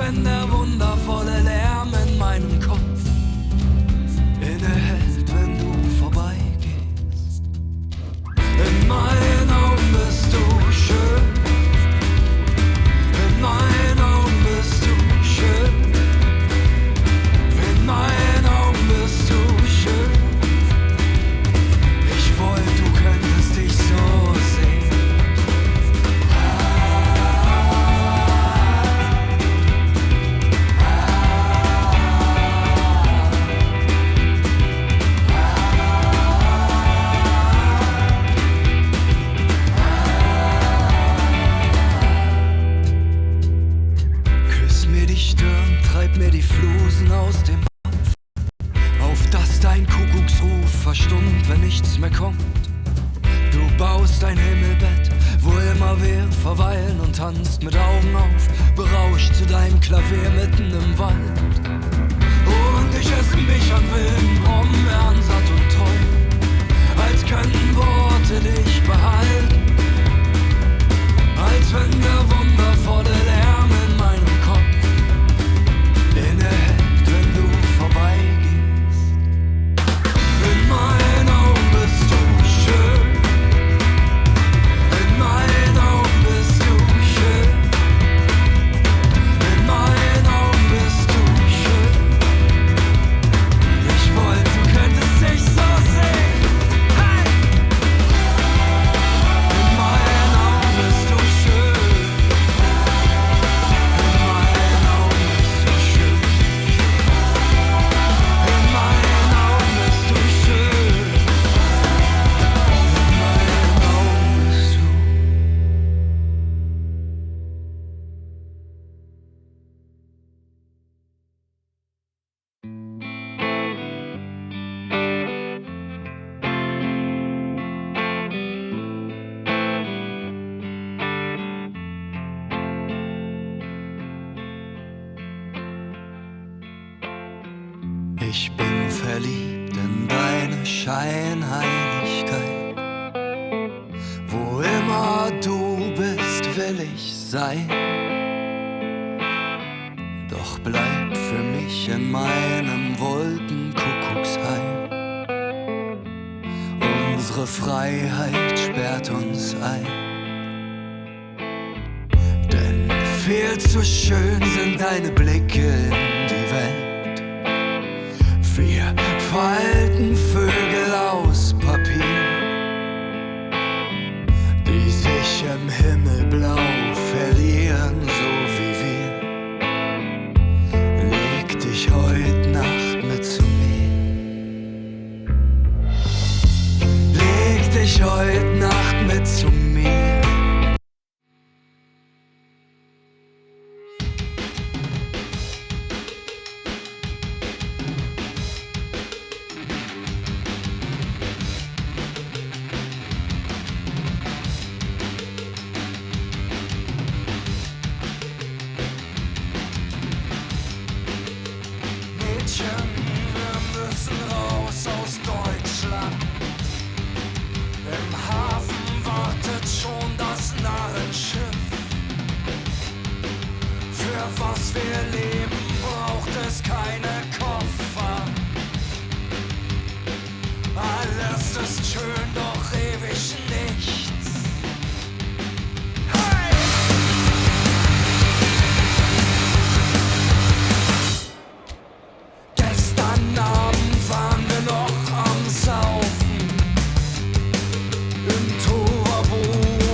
wenn der wundervolle Lärm in meinem Kopf innehält, wenn du vorbeigehst. In meinen Augen bist du schön, in meinen Augen bist du schön, in meinen Augen bist du schön. Ich wollte, du könntest dich so sehen. Küss mir die Stirn, treib mir die Flusen aus dem Kopf, auf dass dein Kuckucksruf verstummt, wenn nichts mehr kommt. Du baust ein Himmelbett, wo immer wir verweilen und tanzt mit Augen auf, berauscht zu deinem Klavier mitten im Wald. Und ich esse mich an wilden Brombeeren satt und treu, als könnten Worte dich behalten, als wenn der wundervolle Lärm in meinem Kopf innehält, wenn du vorbeigehst. In meinen Augen bist du schön, in meinen Augen bist du schön, in meinen Augen bist du schön. Ich wollte, du könntest dich so sehen. Hey! In meinen Augen bist du schön, in meinen Augen bist du schön, in meinen Augen bist du schön, in meinen Augen bist du. Ich bin verliebt in deine Scheinheiligkeit. Wo immer du bist, will ich sein. Doch bleib für mich in meinem Wolkenkuckucksheim. Unsere Freiheit sperrt uns ein. Denn viel zu schön sind deine Blicke in die Welt. Wir falten Vögel aus Papier, die sich im Himmelblau verlieren, so wie wir. Leg dich heut Nacht mit zu mir. Leg dich heut Nacht mit zu mir. Wir müssen raus aus Deutschland. Im Hafen wartet schon das Narrenschiff. Für was wir leben, braucht es keine Koffer. Alles ist schön, doch ewig nichts. Hey! Gestern Abend waren wir noch am Saufen. Im Turbo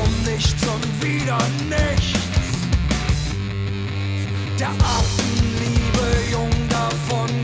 um nichts und wieder nichts. Der Affenliebe jung davon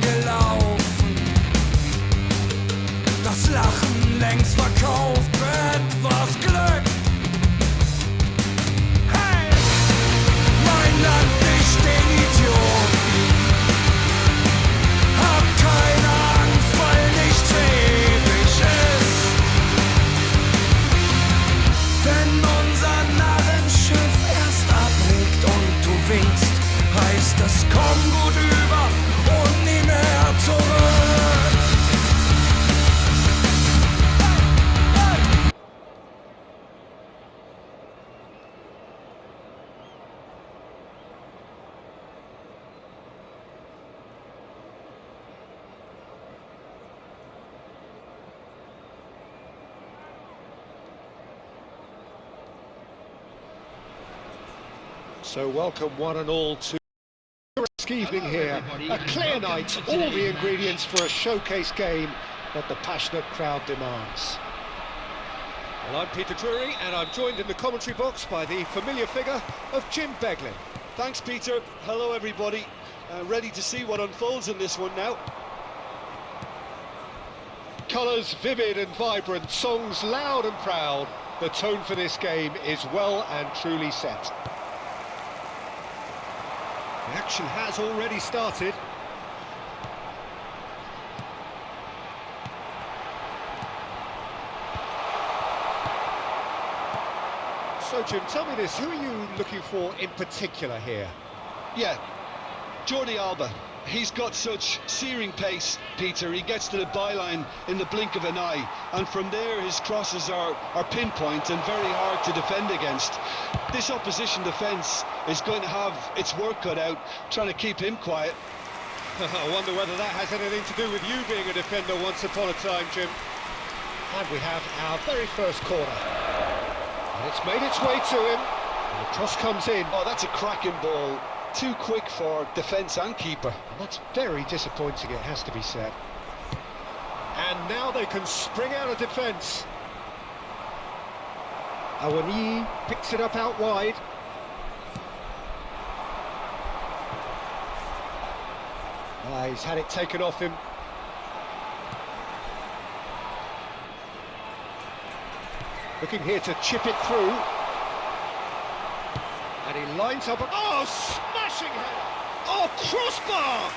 So welcome one and all to a evening here. A clear night, all the ingredients for a showcase game that the passionate crowd demands. Well, I'm Peter Drury, and I'm joined in the commentary box by the familiar figure of Jim Beglin. Thanks, Peter. Hello, everybody. Ready to see what unfolds in this one now. Colours vivid and vibrant, songs loud and proud. The tone for this game is well and truly set. The action has already started. So, Jim, tell me this, who are you looking for in particular here? Yeah, Jordi Alba. He's got such searing pace, Peter. He gets to the byline in the blink of an eye, and from there his crosses are pinpoint and very hard to defend against. This opposition defence is going to have its work cut out trying to keep him quiet. I wonder whether that has anything to do with you being a defender once upon a time, Jim. And we have our very first corner. And it's made its way to him, and the cross comes in. Oh, that's a cracking ball. Too quick for defence and keeper. And that's very disappointing, it has to be said. And now they can spring out of defence. Awani picks it up out wide. He's had it taken off him. Looking here to chip it through. And he lines up. Oh, smashing header! Oh, crossbar!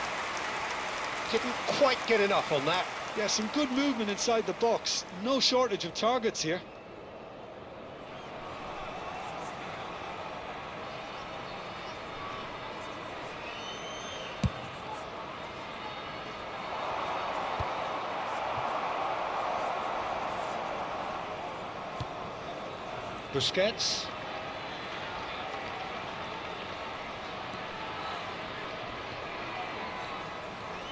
Didn't quite get enough on that. Yeah, some good movement inside the box. No shortage of targets here. Busquets.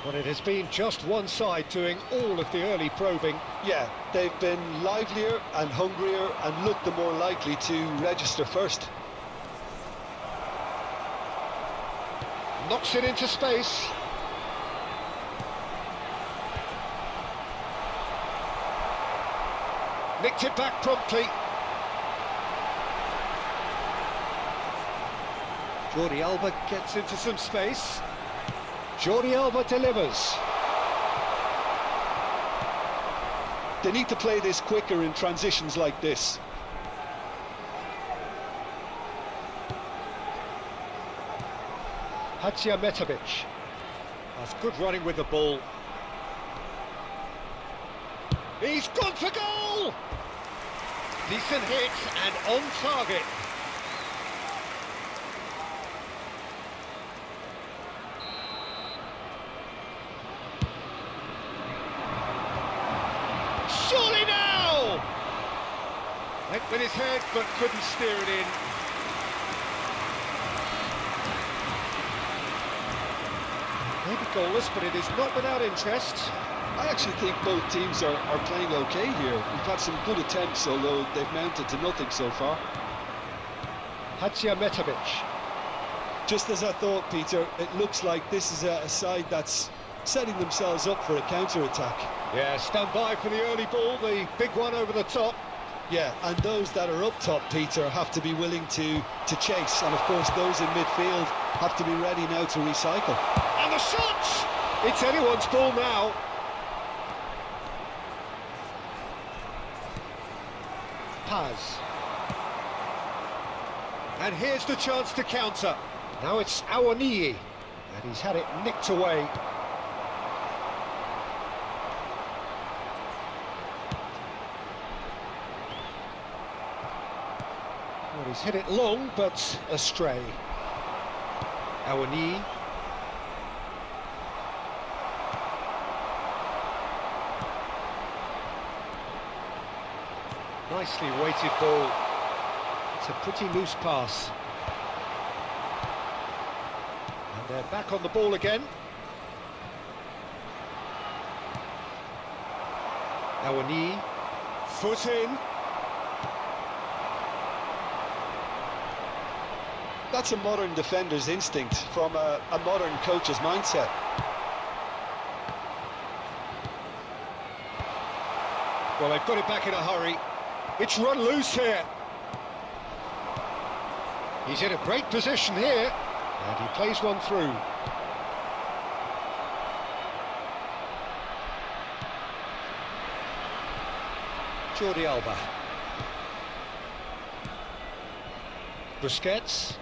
Well, it has been just one side doing all of the early probing. Yeah, they've been livelier and hungrier and looked the more likely to register first. Knocks it into space. Nicked it back promptly. Jordi Alba gets into some space. Jordi Alba delivers. They need to play this quicker in transitions like this. Hadziametovic. That's good running with the ball. He's gone for goal! Decent hit and on target. Surely now! Went with his head, but couldn't steer it in. Maybe goalless, but it is not without interest. I actually think both teams are playing okay here. We've had some good attempts, although they've mounted to nothing so far. Hadziametovic. Just as I thought, Peter, it looks like this is a side that's setting themselves up for a counter-attack. Yeah, stand by for the early ball, the big one over the top. Yeah, and those that are up top, Peter, have to be willing to chase. And, of course, those in midfield have to be ready now to recycle. And the shot! It's anyone's ball now. Paz. And here's the chance to counter. Now it's Awani, and he's had it nicked away. Well, he's hit it long, but astray. Awani. Nicely weighted ball. It's a pretty loose pass. And they're back on the ball again. Awani. Foot in. That's a modern defender's instinct from a modern coach's mindset. Well, they've got it back in a hurry. It's run loose here. He's in a great position here, and he plays one through. Jordi Alba. Busquets.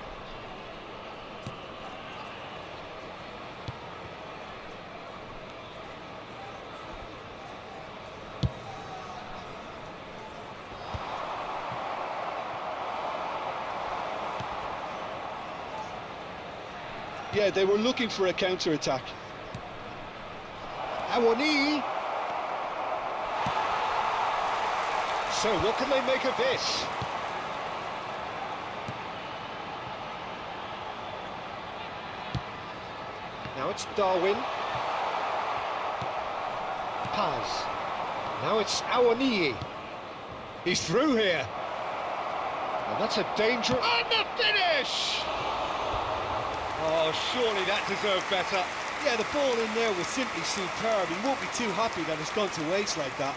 Yeah, they were looking for a counter-attack. Awani. So what can they make of this? Now it's Darwin. Paz. Now it's Awani. He's through here. And that's a danger. And the finish! Oh, surely that deserved better. Yeah, the ball in there was simply superb. He won't be too happy that it's gone to waste like that.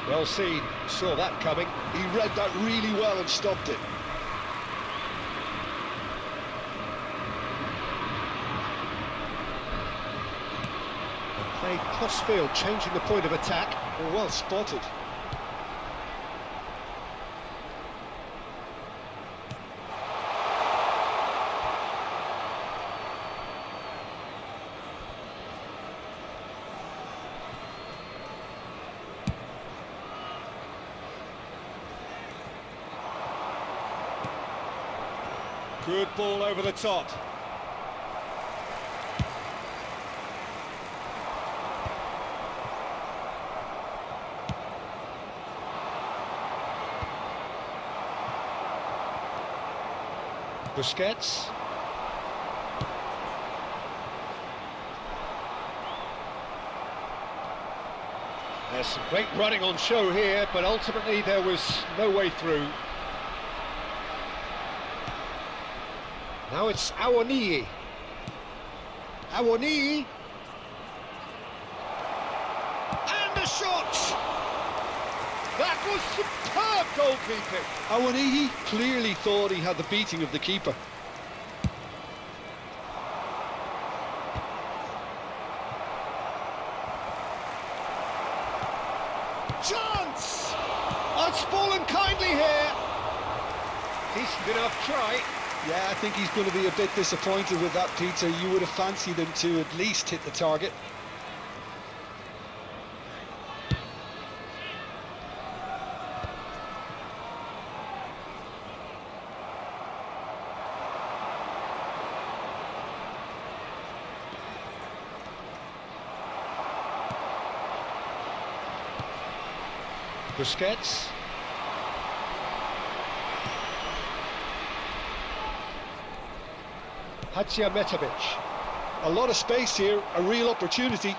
Well seen, saw that coming. He read that really well and stopped it. Played cross-field, changing the point of attack. Well spotted. Good ball over the top. Busquets. There's some great running on show here, but ultimately there was no way through. Now it's Awani. Awani. And the shot! That was superb goalkeeping. Awani clearly thought he had the beating of the keeper. Chance! Oh, it's fallen kindly here. Decent enough try. Yeah, I think he's going to be a bit disappointed with that, Peter. You would have fancied him to at least hit the target. Busquets. Hadžiahmetović. A lot of space here, a real opportunity.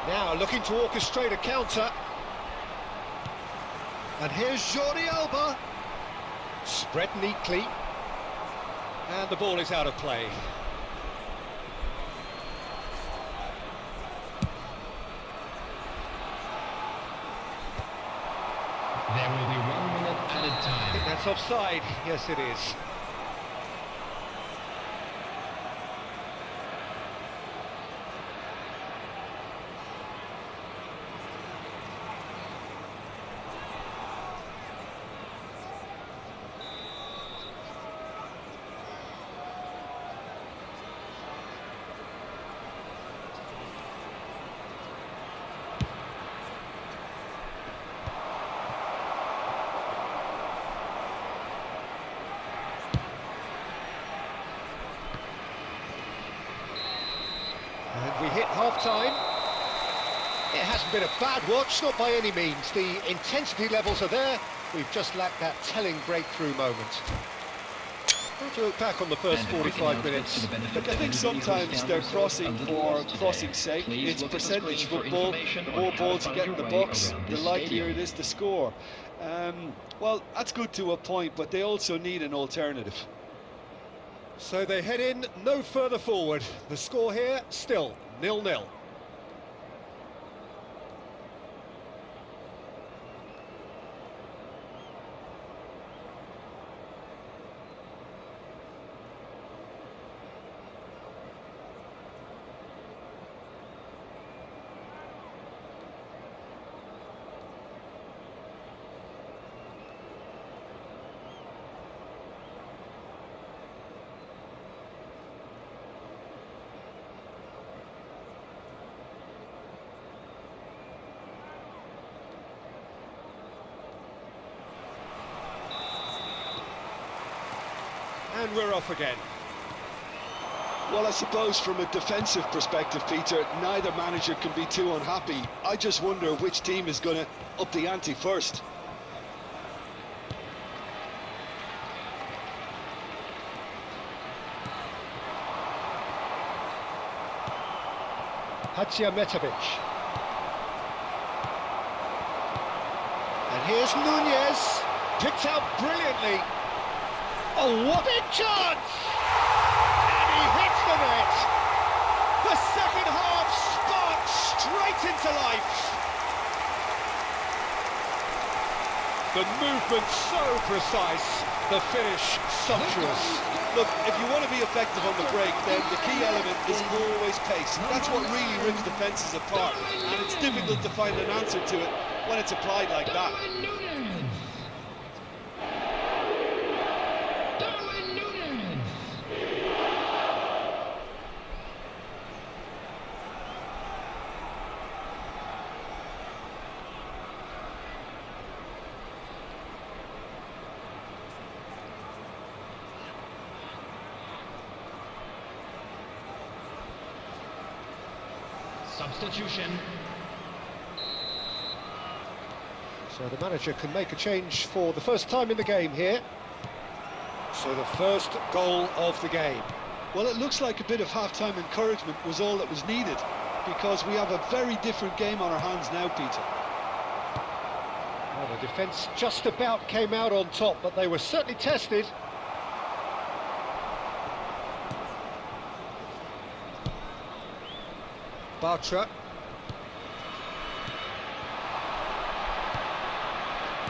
Now looking to orchestrate a counter. And here's Jordi Alba. Spread neatly. And the ball is out of play. There will be 1 minute added I time. think that's offside. Yes, it is. And we hit half-time. It hasn't been a bad watch, not by any means. The intensity levels are there. We've just lacked that telling breakthrough moment. How do you look back on the first 45 minutes? Look, I think sometimes they're crossing for crossing's sake. It's percentage football. The more balls you get in the box, the likelier it is to score. Well, that's good to a point, but they also need an alternative. So they head in no further forward. The score here, still 0-0. And we're off again. Well, I suppose from a defensive perspective, Peter, neither manager can be too unhappy. I just wonder which team is going to up the ante first. Hadziametovic. And here's Nunez, picked out brilliantly. Oh, what a chance! And he hits the net. The second half sparks straight into life. The movement so precise, the finish sumptuous. Look, if you want to be effective on the break, then the key element is always pace. That's what really rips defences apart, and it's difficult to find an answer to it when it's applied like that. Substitution. So the manager can make a change for the first time in the game here. So the first goal of the game. Well, it looks like a bit of half-time encouragement was all that was needed, because we have a very different game on our hands now, Peter. Well, the defence just about came out on top, but they were certainly tested. Bartra.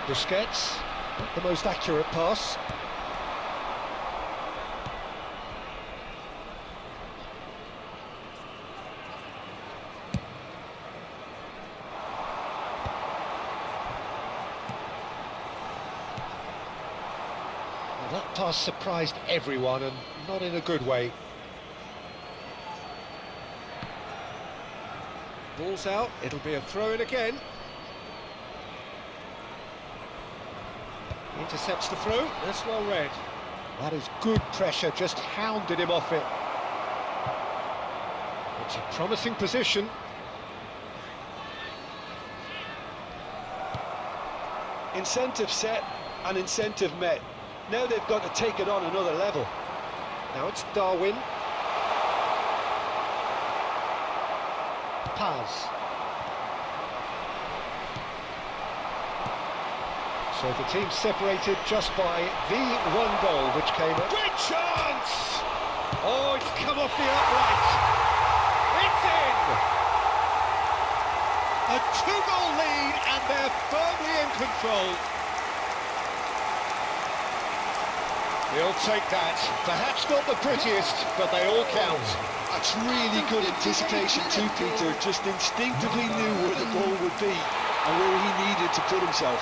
Busquets, not the most accurate pass. Well, that pass surprised everyone, and not in a good way. Ball's out, it'll be a throw-in again. Intercepts the throw, that's well read. That is good pressure, just hounded him off it. It's a promising position. Incentive set and incentive met. Now they've got to take it on another level. Now it's Darwin. Paz. So the team separated just by the one goal which came at... Great chance! Oh, it's come off the upright. It's in! A two-goal lead and they're firmly in control. He'll take that. Perhaps not the prettiest, but they all count. That's really good anticipation too, Peter. Just instinctively knew where the ball would be and where he needed to put himself.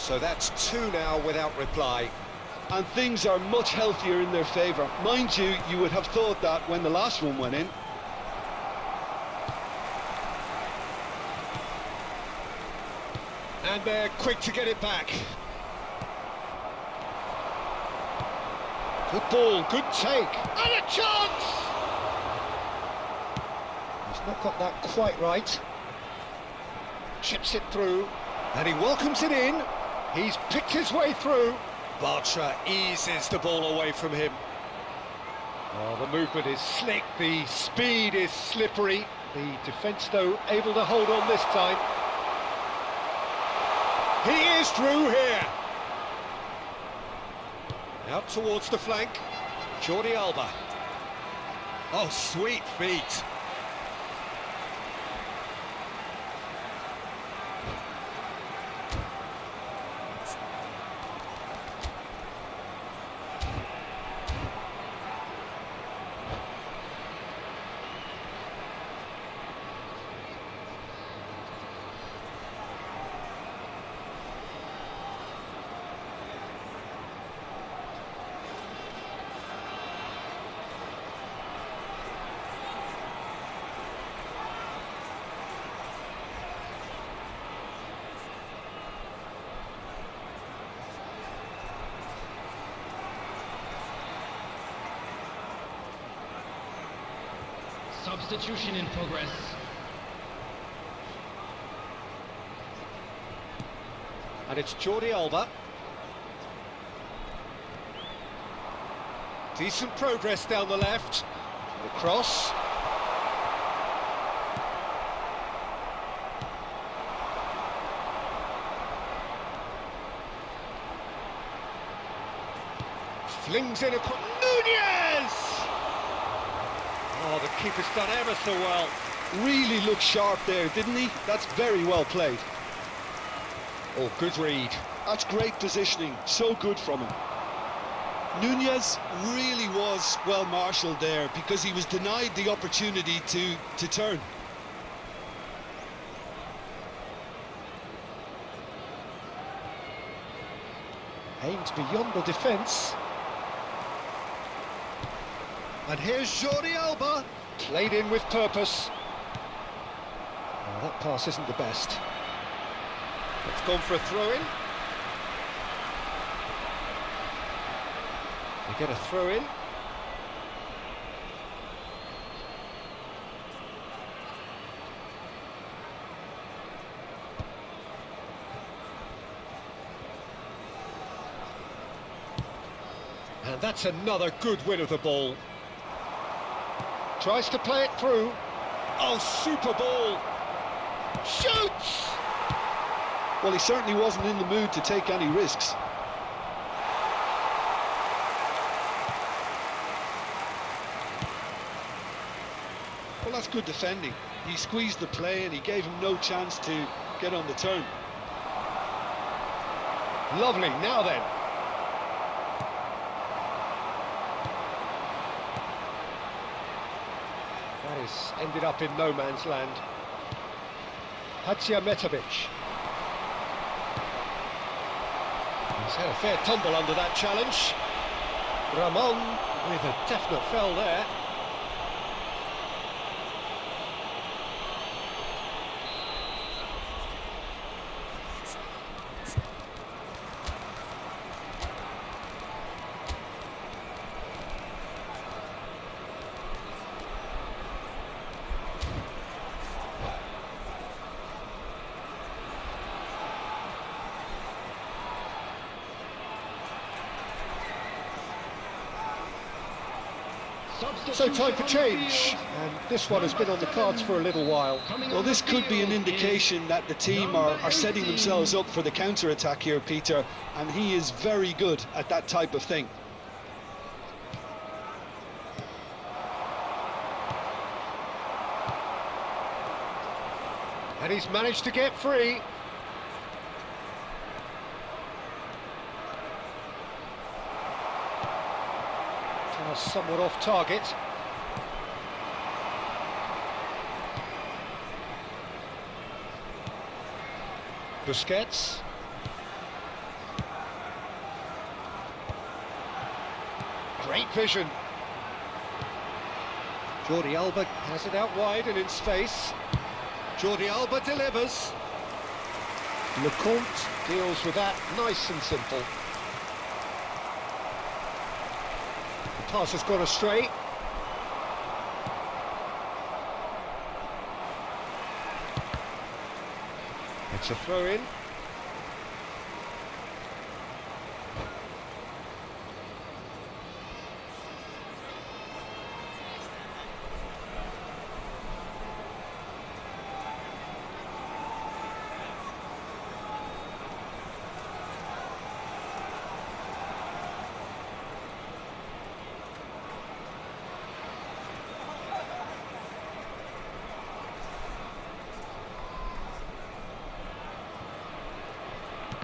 So that's two now without reply. And things are much healthier in their favour. Mind you, you would have thought that when the last one went in. And they're quick to get it back. Good ball, good take. And a chance! He's not got that quite right. Chips it through. And he welcomes it in. He's picked his way through. Bartra eases the ball away from him. Oh, the movement is slick, the speed is slippery. The defence, though, able to hold on this time. He is through here. Out towards the flank. Jordi Alba. Oh, sweet feet. Substitution in progress. And it's Jordi Alba. Decent progress down the left. The cross. Flings in across. Nunez! Oh, the keeper's done ever so well. Really looked sharp there, didn't he? That's very well played. Oh, good read. That's great positioning, so good from him. Nunez really was well marshalled there because he was denied the opportunity to turn. Aims beyond the defence. And here's Jordi Alba. Played in with purpose. Oh, that pass isn't the best. It's gone for a throw-in. They get a throw-in. And that's another good win of the ball. Tries to play it through. Oh, super ball. Shoots! Well, he certainly wasn't in the mood to take any risks. Well, that's good defending. He squeezed the play and he gave him no chance to get on the turn. Lovely, now then. That is ended up in no man's land. Hadziametovic. He's had a fair tumble under that challenge. Ramon with a definite foul there. So time for change, and this one has been on the cards for a little while. Well, this could be an indication that the team are setting themselves up for the counter-attack here, Peter, and he is very good at that type of thing. And he's managed to get free. Somewhat off target. Busquets. Great vision. Jordi Alba has it out wide and in space. Jordi Alba delivers. Lecomte deals with that nice and simple. The pass has gone astray. It's a throw-in.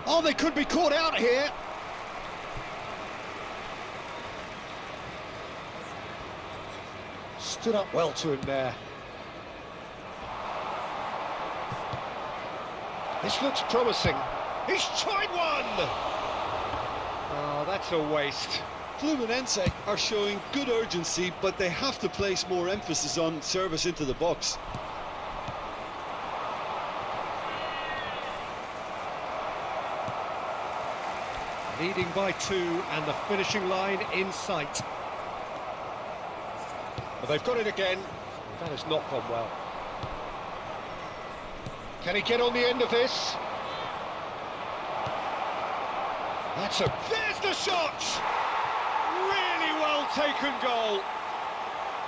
Oh, they could be caught out here. Stood up well to him there. This looks promising. He's tried one! Oh, that's a waste. Fluminense are showing good urgency, but they have to place more emphasis on service into the box. Leading by 2 and the finishing line in sight. Well, they've got it again. That has not gone well. Can he get on the end of this? There's the shot! Really well taken goal.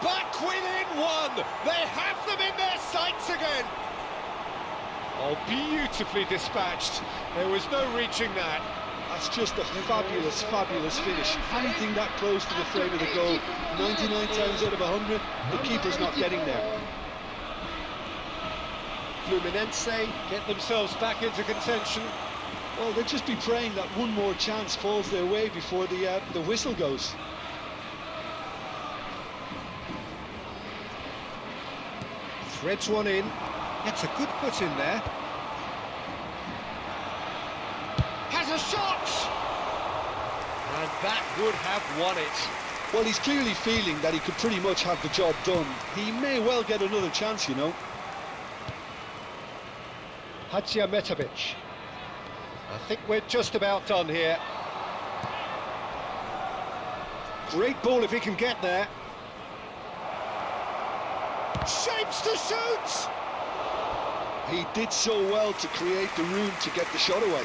Back within 1. They have them in their sights again. Oh, beautifully dispatched. There was no reaching that. That's just a fabulous, fabulous finish. Anything that close to the frame of the goal, 99 times out of 100, the keeper's not getting there. Fluminense get themselves back into contention. Well, they'll just be praying that one more chance falls their way before the whistle goes. Threads one in. Gets a good foot in there. Has a shot! And that would have won it. Well, he's clearly feeling that he could pretty much have the job done. He may well get another chance, you know. Hadziametovic. I think we're just about done here. Great ball if he can get there. Shapes to shoot! He did so well to create the room to get the shot away.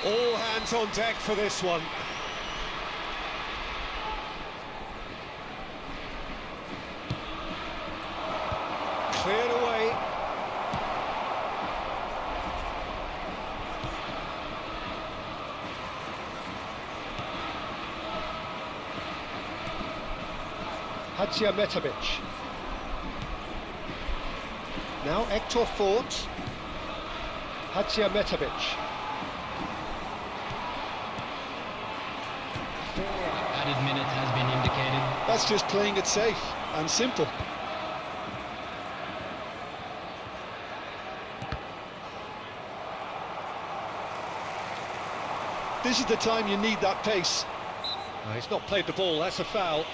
All hands on deck for this one. Cleared away. Hadziametovic. Now Hector Fort. Hadziametovic. Added minute has been indicated. That's just playing it safe and simple. This is the time you need that pace. He's not played the ball, that's a foul.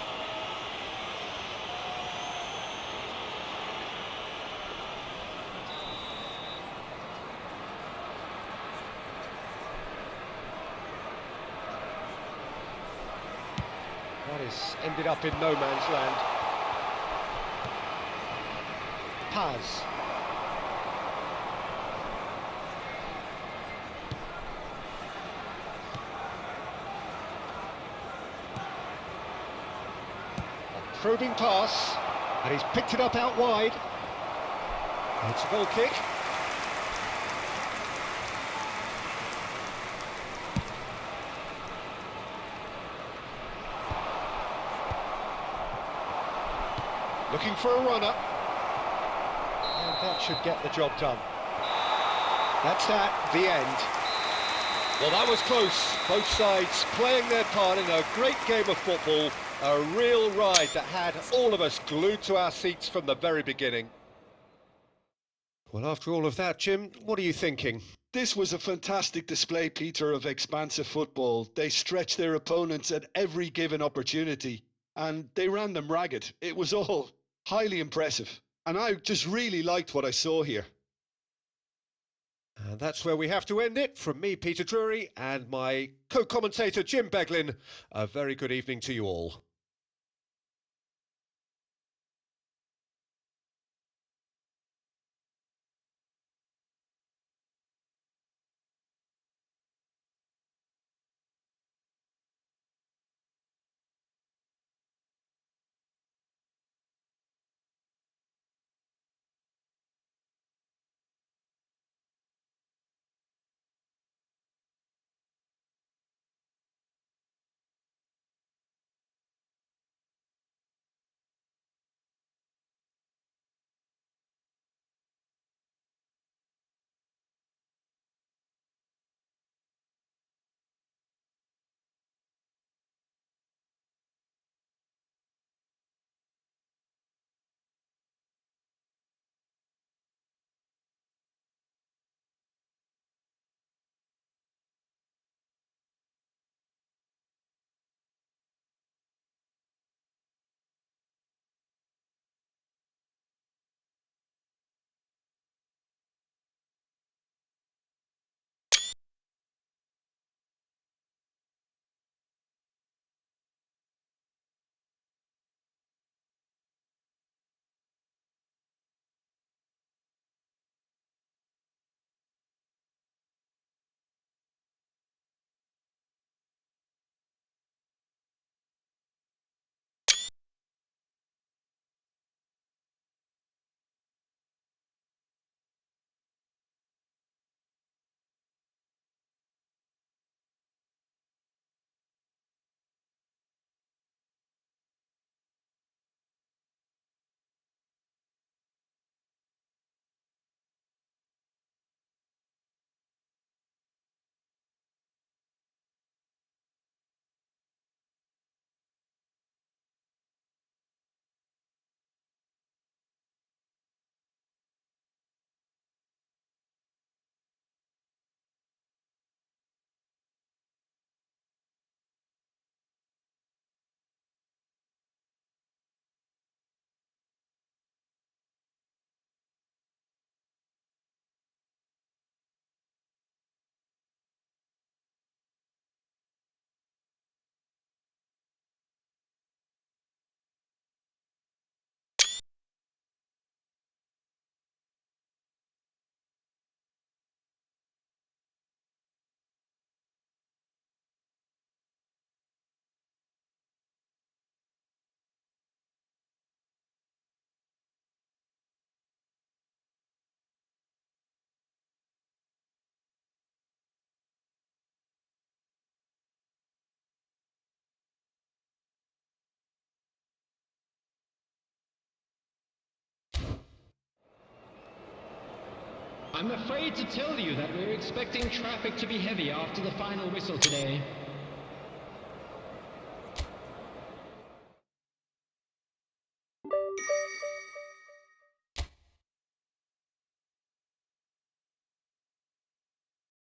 That has ended up in no man's land. Paz. A probing pass, and he's picked it up out wide. It's a goal kick. Looking for a runner. And that should get the job done. That's that, the end. Well, that was close. Both sides playing their part in a great game of football. A real ride that had all of us glued to our seats from the very beginning. Well, after all of that, Jim, what are you thinking? This was a fantastic display, Peter, of expansive football. They stretched their opponents at every given opportunity and they ran them ragged. It was all highly impressive. And I just really liked what I saw here. And that's where we have to end it. From me, Peter Drury, and my co-commentator, Jim Beglin, a very good evening to you all. I'm afraid to tell you that we're expecting traffic to be heavy after the final whistle today.